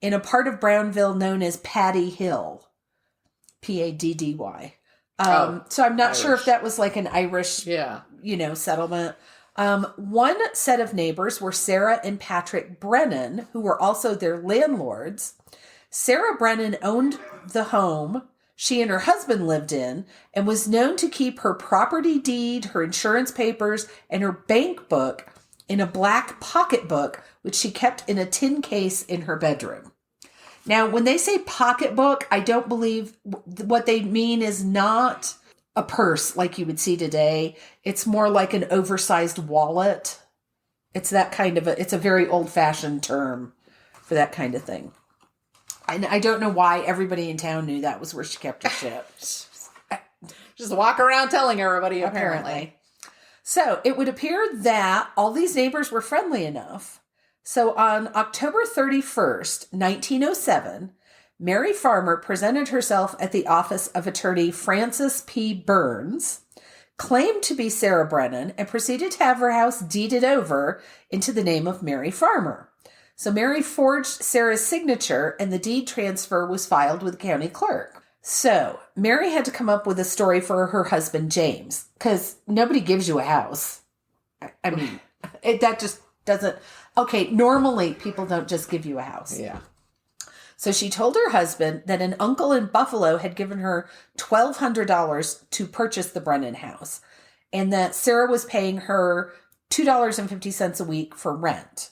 in a part of Brownville known as Paddy Hill. Paddy. So I'm not sure if that was like an Irish, settlement. One set of neighbors were Sarah and Patrick Brennan, who were also their landlords. Sarah Brennan owned the home she and her husband lived in and was known to keep her property deed, her insurance papers, and her bank book in a black pocketbook, which she kept in a tin case in her bedroom. Now, when they say pocketbook, I don't believe what they mean is not a purse like you would see today. It's more like an oversized wallet. It's that kind of it's a very old-fashioned term for that kind of thing. And I don't know why everybody in town knew that was where she kept her shit. Just walk around telling everybody, apparently. So it would appear that all these neighbors were friendly enough. So on October 31st, 1907, Mary Farmer presented herself at the office of attorney Francis P. Burns, claimed to be Sarah Brennan, and proceeded to have her house deeded over into the name of Mary Farmer. So Mary forged Sarah's signature, and the deed transfer was filed with the county clerk. So Mary had to come up with a story for her husband, James, because nobody gives you a house. I mean, that just doesn't... Okay, normally people don't just give you a house. Yeah. So she told her husband that an uncle in Buffalo had given her $1,200 to purchase the Brennan house, and that Sarah was paying her $2.50 a week for rent.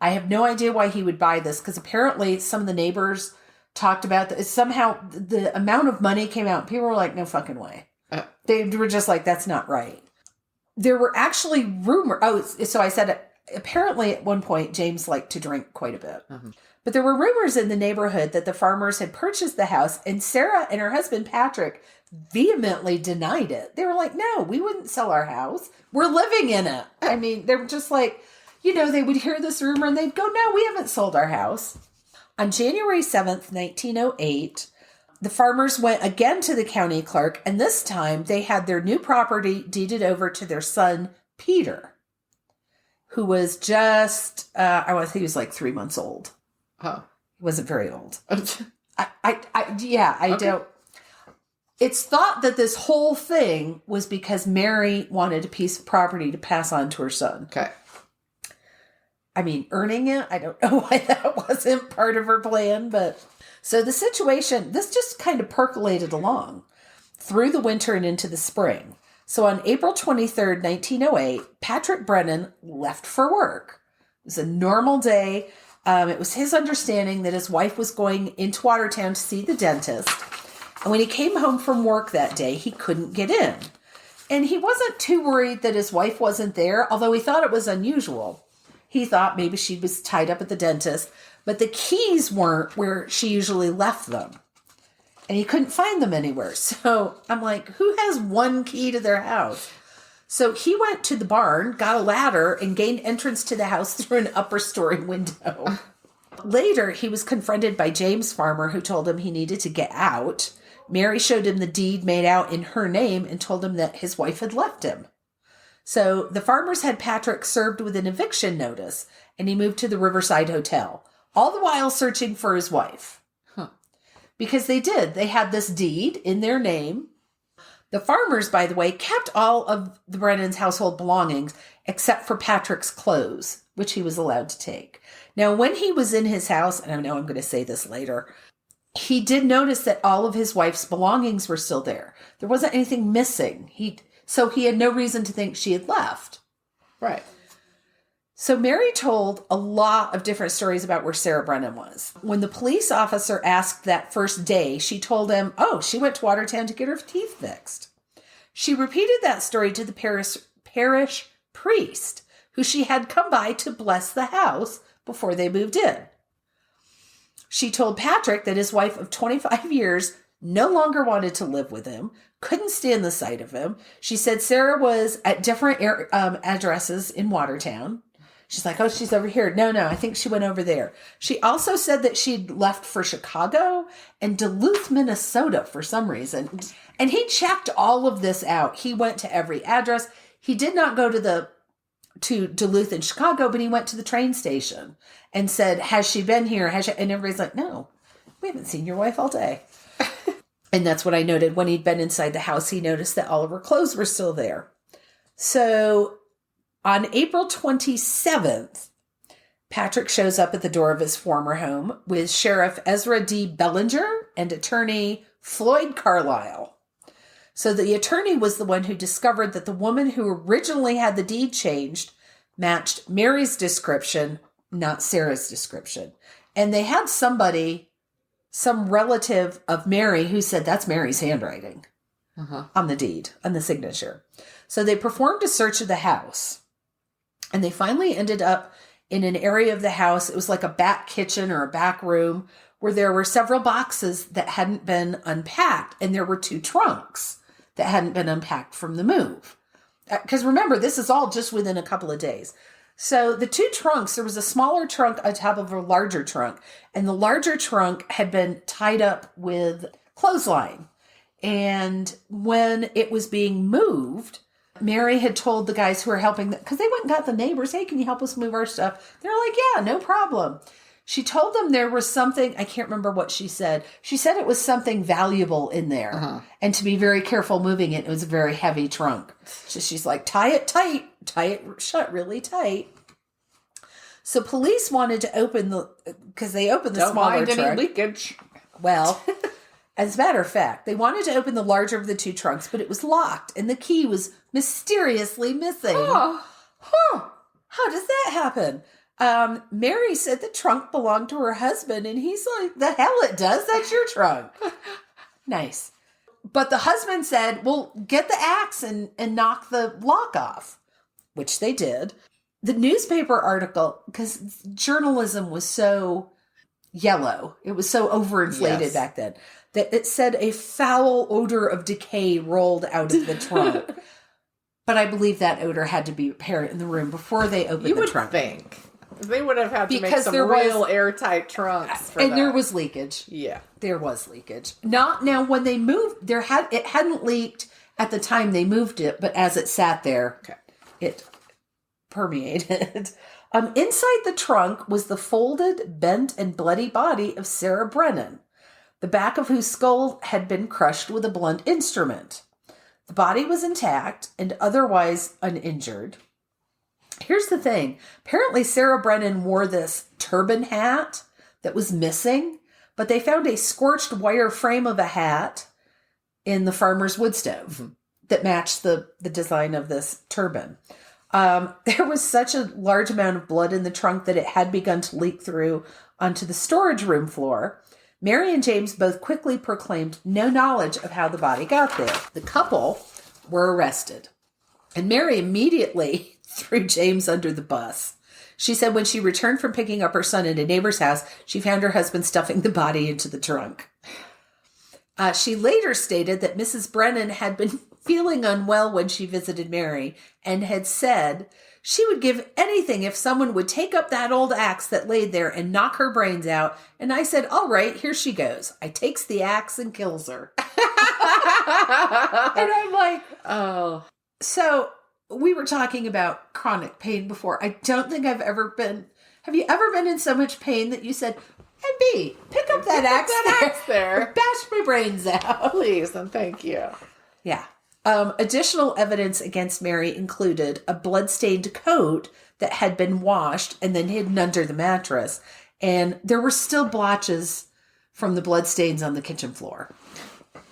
I have no idea why he would buy this, because apparently some of the neighbors talked about that. Somehow the amount of money came out. People were like, no fucking way. They were just like, that's not right. there were actually rumors. Oh, so I said apparently at one point James liked to drink quite a bit. Mm-hmm. But there were rumors in the neighborhood that the farmers had purchased the house, and Sarah and her husband Patrick vehemently denied it. They were like, no, we wouldn't sell our house. We're living in it. I mean, they were just like, they would hear this rumor and they'd go, no, we haven't sold our house. On January 7th, 1908, the farmers went again to the county clerk, and this time they had their new property deeded over to their son, Peter, who was just, I think he was like 3 months old. Oh. He wasn't very old. Okay. don't. It's thought that this whole thing was because Mary wanted a piece of property to pass on to her son. Okay. I mean, earning it, I don't know why that wasn't part of her plan, but so the situation, this just kind of percolated along through the winter and into the spring. So on April 23rd, 1908, Patrick Brennan left for work. It was a normal day. It was his understanding that his wife was going into Watertown to see the dentist. And when he came home from work that day, he couldn't get in. And he wasn't too worried that his wife wasn't there, although he thought it was unusual. He thought maybe she was tied up at the dentist, but the keys weren't where she usually left them. And he couldn't find them anywhere. So I'm like, who has one key to their house? So he went to the barn, got a ladder, and gained entrance to the house through an upper story window. Later, he was confronted by James Farmer, who told him he needed to get out. Mary showed him the deed made out in her name and told him that his wife had left him. So the Farmers had Patrick served with an eviction notice, and he moved to the Riverside Hotel, all the while searching for his wife. Because they did. They had this deed in their name. The Farmers, by the way, kept all of the Brennan's household belongings except for Patrick's clothes, which he was allowed to take. Now, when he was in his house, and I know I'm going to say this later, he did notice that all of his wife's belongings were still there. There wasn't anything missing. So he had no reason to think she had left. Right. So Mary told a lot of different stories about where Sarah Brennan was. When the police officer asked that first day, she told him, she went to Watertown to get her teeth fixed. She repeated that story to the parish priest, who she had come by to bless the house before they moved in. She told Patrick that his wife of 25 years no longer wanted to live with him, couldn't stand the sight of him. She said Sarah was at different addresses in Watertown. She's like, she's over here. No, I think she went over there. She also said that she'd left for Chicago and Duluth, Minnesota for some reason. And he checked all of this out. He went to every address. He did not go to Duluth and Chicago, but he went to the train station and said, has she been here? And everybody's like, no, we haven't seen your wife all day. And that's what I noted. When he'd been inside the house, he noticed that all of her clothes were still there. So on April 27th, Patrick shows up at the door of his former home with Sheriff Ezra D. Bellinger and attorney Floyd Carlisle. So the attorney was the one who discovered that the woman who originally had the deed changed matched Mary's description, not Sarah's description. And they had some relative of Mary who said that's Mary's handwriting on the deed, on the signature. So they performed a search of the house. And they finally ended up in an area of the house. It was like a back kitchen or a back room where there were several boxes that hadn't been unpacked. And there were 2 trunks that hadn't been unpacked from the move. Because remember, this is all just within a couple of days. So the 2 trunks, there was a smaller trunk on top of a larger trunk. And the larger trunk had been tied up with clothesline. And when it was being moved, Mary had told the guys who were helping them, because they went and got the neighbors, hey, can you help us move our stuff? They're like, yeah, no problem. She told them there was something, I can't remember what she said. She said it was something valuable in there and to be very careful moving it. It was a very heavy trunk. So she's like, tie it tight, tie it shut really tight. So police wanted to open because they opened the smaller trunk. Don't mind any leakage. Well, as a matter of fact, they wanted to open the larger of the 2 trunks, but it was locked and the key was mysteriously missing. How does that happen? Mary said the trunk belonged to her husband, and he's like, the hell it does? That's your trunk. Nice. But the husband said, well, get the axe and knock the lock off, which they did. The newspaper article, because journalism was so yellow, it was so overinflated back then, that it said a foul odor of decay rolled out of the trunk. But I believe that odor had to be apparent in the room before they opened the trunk. You would think. They would have had to make Because some there real was- airtight trunks for And that. there was leakage. Yeah. There was leakage. Not now when they moved, it hadn't leaked at the time they moved it, but as it sat there, it permeated. Inside the trunk was the folded, bent, and bloody body of Sarah Brennan, the back of whose skull had been crushed with a blunt instrument. The body was intact and otherwise uninjured. Here's the thing. Apparently Sarah Brennan wore this turban hat that was missing, but they found a scorched wire frame of a hat in the farmer's wood stove that matched the design of this turban. There was such a large amount of blood in the trunk that it had begun to leak through onto the storage room floor. Mary and James both quickly proclaimed no knowledge of how the body got there. The couple were arrested, and Mary immediately threw James under the bus. She said when she returned from picking up her son at a neighbor's house, she found her husband stuffing the body into the trunk. She later stated that Mrs. Brennan had been feeling unwell when she visited Mary and had said she would give anything if someone would take up that old axe that laid there and knock her brains out. And I said, all right, here she goes. I takes the axe and kills her. And I'm like, oh. So we were talking about chronic pain before. I don't think I've ever been. Have you ever been in so much pain that you said, MB, pick up that axe there. Bash my brains out. Please and thank you. Yeah. Additional evidence against Mary included a blood-stained coat that had been washed and then hidden under the mattress. And there were still blotches from the bloodstains on the kitchen floor.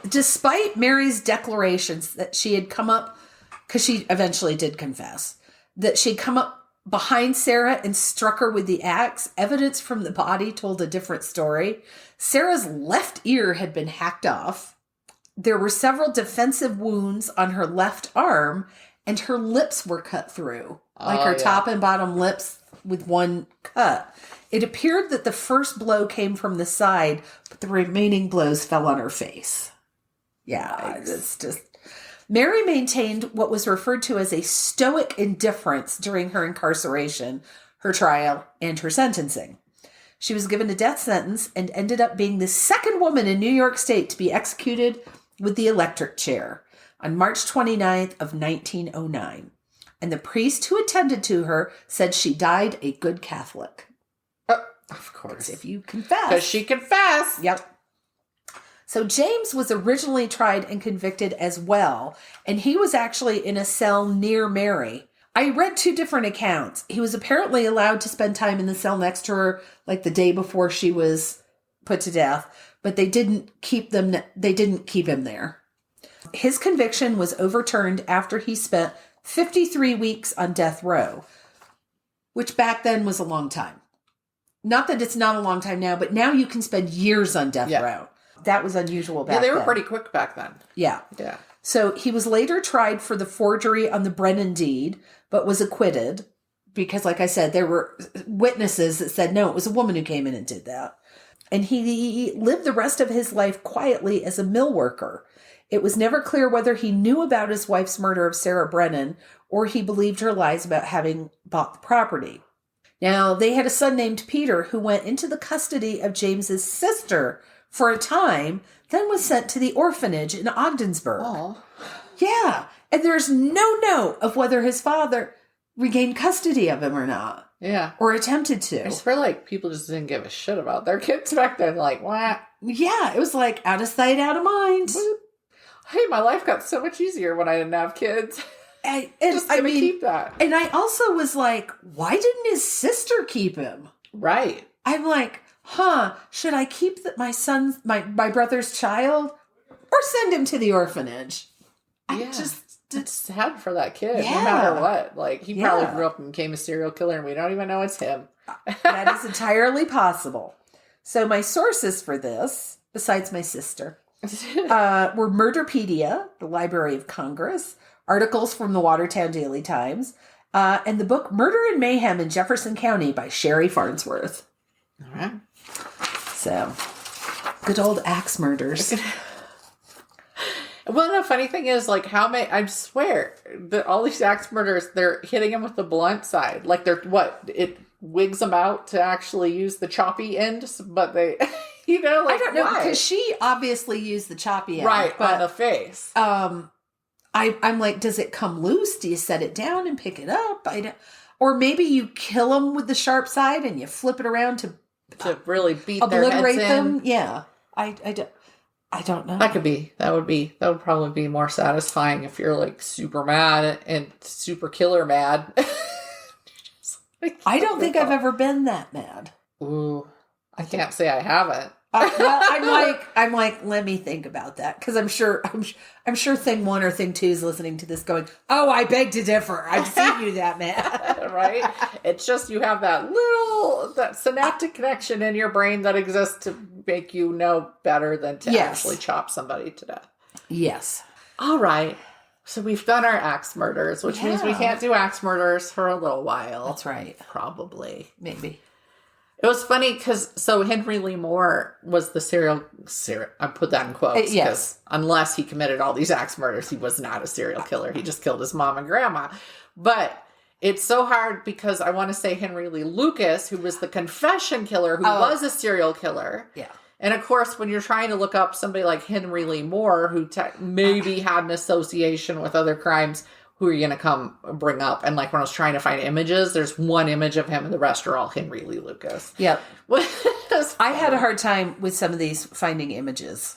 Despite Mary's declarations that she had come up, because she eventually did confess, that she'd come up behind Sarah and struck her with the axe, evidence from the body told a different story. Sarah's left ear had been hacked off. There were several defensive wounds on her left arm, and her lips were cut through, like her top and bottom lips with one cut. It appeared that the first blow came from the side, but the remaining blows fell on her face. Yeah, it's just... Mary maintained what was referred to as a stoic indifference during her incarceration, her trial, and her sentencing. She was given a death sentence and ended up being the second woman in New York State to be executed with the electric chair on March 29th of 1909. And the priest who attended to her said she died a good Catholic. Of course. If you confess. Because she confessed. Yep. So James was originally tried and convicted as well, and he was actually in a cell near Mary. I read two different accounts. He was apparently allowed to spend time in the cell next to her, like the day before she was put to death, but they didn't keep him there. His conviction was overturned after he spent 53 weeks on death row, which back then was a long time. Not that it's not a long time now, but now you can spend years on death row. That was unusual back then. Yeah, they were pretty quick back then. Yeah. Yeah. So he was later tried for the forgery on the Brennan deed, but was acquitted because, like I said, there were witnesses that said, no, it was a woman who came in and did that. And he lived the rest of his life quietly as a mill worker. It was never clear whether he knew about his wife's murder of Sarah Brennan or he believed her lies about having bought the property. Now, they had a son named Peter who went into the custody of James's sister for a time, then was sent to the orphanage in Ogdensburg. Oh. Yeah. And there's no note of whether his father regained custody of him or not. Yeah. Or attempted to. I just feel like people just didn't give a shit about their kids back then. Like, what? Yeah. It was like out of sight, out of mind. Hey, my life got so much easier when I didn't have kids. Just gonna keep that. And I also was like, why didn't his sister keep him? Right. I'm like, should I keep my brother's child or send him to the orphanage? It's sad for that kid, Yeah. no matter what. Like, he probably grew up and became a serial killer and we don't even know it's him. That is entirely possible. So my sources for this, besides my sister, were Murderpedia, the Library of Congress, articles from the Watertown Daily Times, and the book Murder and Mayhem in Jefferson County by Sherry Farnsworth. All right. So, good old axe murders. Well, the funny thing is, like, I swear that all these axe murders, they're hitting him with the blunt side. Like, it wigs them out to actually use the choppy end, but they, like, I don't know, because she obviously used the choppy end. Right, but on the face. I'm like, does it come loose? Do you set it down and pick it up? Or maybe you kill them with the sharp side and you flip it around to really beat their heads in. Obliterate them? Yeah. I don't know. That would probably be more satisfying if you're like super mad and super killer mad. I don't think I've ever been that mad. Ooh, I can't say I haven't. Well, I'm like, let me think about that, because I'm sure thing 1 or thing 2 is listening to this going, oh, I beg to differ. I've seen you that mad. Right? It's just you have that synaptic connection in your brain that exists to make you know better than to actually chop somebody to death. Yes. All right. So we've done our axe murders, which means we can't do axe murders for a little while. That's right. Probably. Maybe. It was funny because Henry Lee Moore was the serial, I put that in quotes. Yes. Unless he committed all these axe murders, he was not a serial killer. He just killed his mom and grandma. But it's so hard because I want to say Henry Lee Lucas, who was the confession killer, who was a serial killer. Yeah. And of course, when you're trying to look up somebody like Henry Lee Moore, who maybe had an association with other crimes, who are you going to come bring up? And like when I was trying to find images, there's one image of him and the rest are all Henry Lee Lucas. Yep. I had a hard time with some of these finding images.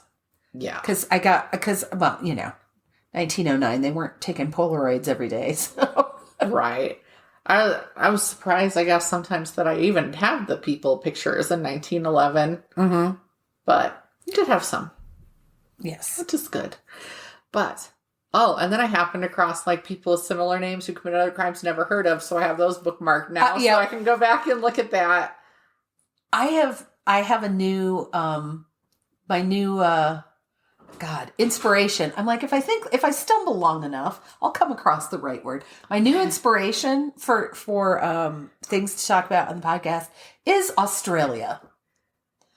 Yeah. Because 1909, they weren't taking Polaroids every day. So. Right. I was surprised, I guess, sometimes that I even had the people pictures in 1911. Mm-hmm. But you did have some. Yes. Which is good. But... oh, and then I happened across like people with similar names who committed other crimes never heard of, so I have those bookmarked now, so I can go back and look at that. I have a new inspiration. I'm like, if I stumble long enough, I'll come across the right word. My new inspiration for things to talk about on the podcast is Australia.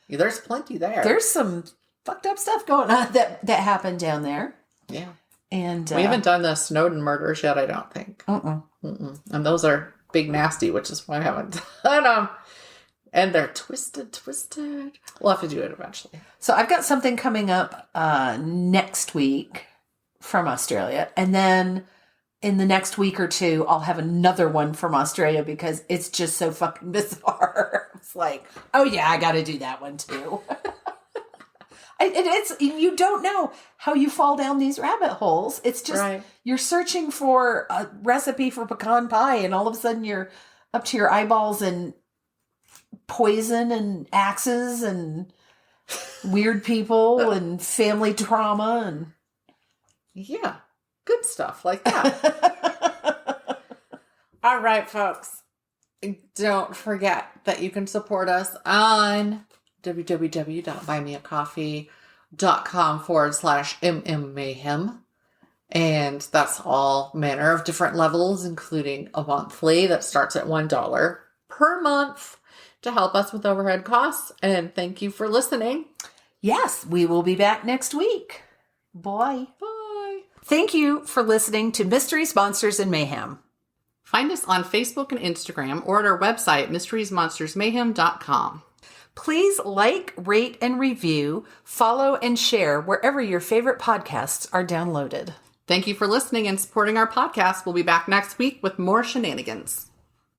Yeah, there's plenty there. There's some fucked up stuff going on that happened down there. Yeah. And we haven't done the Snowden murders yet, I don't think. And those are big nasty, which is why I haven't done them. And they're twisted. We'll have to do it eventually. So I've got something coming up next week from Australia. And then in the next week or two, I'll have another one from Australia because it's just so fucking bizarre. It's like, oh yeah, I got to do that one too. It's you don't know how you fall down these rabbit holes. It's just You're searching for a recipe for pecan pie, and all of a sudden you're up to your eyeballs in poison and axes and weird people and family trauma and good stuff like that. All right, folks. Don't forget that you can support us on www.buymeacoffee.com/mmmayhem. And that's all manner of different levels, including a monthly that starts at $1 per month to help us with overhead costs. And thank you for listening. Yes, we will be back next week. Bye. Bye. Thank you for listening to Mysteries, Monsters, and Mayhem. Find us on Facebook and Instagram or at our website, mysteriesmonstersmayhem.com. Please like, rate, and review, follow, and share wherever your favorite podcasts are downloaded. Thank you for listening and supporting our podcast. We'll be back next week with more shenanigans.